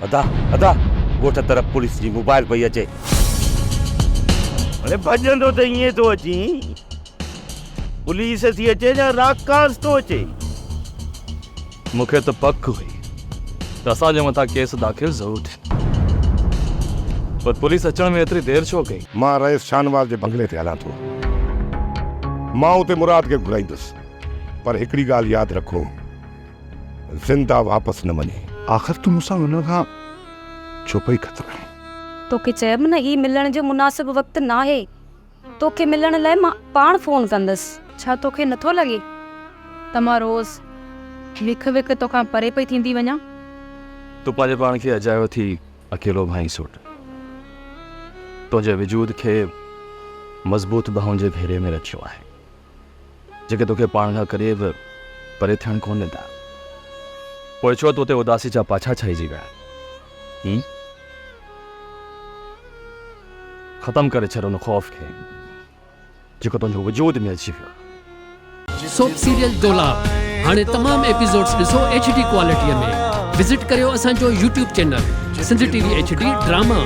अदा अदा गोठ तरफ पुलिस जी मोबाइल पई अचे। अरे भजंदो त ईअं थो अची, पुलिस थी अचे या राकास थो अचे। मूंखे त पक हुई त असांजे मथां केस दाख़िल ज़रूर थिए, पर पुलिस अचण में एतिरी देर छो कई? मां रईस शानवाज़ जे बंगले ते हलां थो। मां उते मुराद खे घुराईंदुसि, पर हिकिड़ी ॻाल्हि यादि रखो, ज़िंदा वापसि न वञे। आख़िर तूं मूंसां वञण खां छो पई ख़तरा? तोखे चयमि न ही मिलण जो मुनासिब वक़्तु न आहे। तोखे मिलण लाइ मां पाण फ़ोन कंदसि। छा तोखे नथो लॻे त मां रोज़ विख विख तोखां परे पई थींदी वञा? तूं पंहिंजे पाण खे अजायो थी अकेलो भाई सोट, तुंहिंजे वजूद खे मज़बूत बाहुनि जे घेरे में रखियो आहे, जेके तोखे पाण खां क़रीब परे थियणु कोन ॾींदा। पोइ छो तूं उते उदासी जा पाछा छाइजी विया? ख़तमु करे छॾ उन ख़ौफ़ खे जेको तुंहिंजो वजूद में अची वियो। सोप सीरियल डोलाप हाणे तमाम एपिसोड्स ॾिसो HD क्वालिटीअ में। विज़िट करियो असांजो YouTube channel Sindh TV HD drama.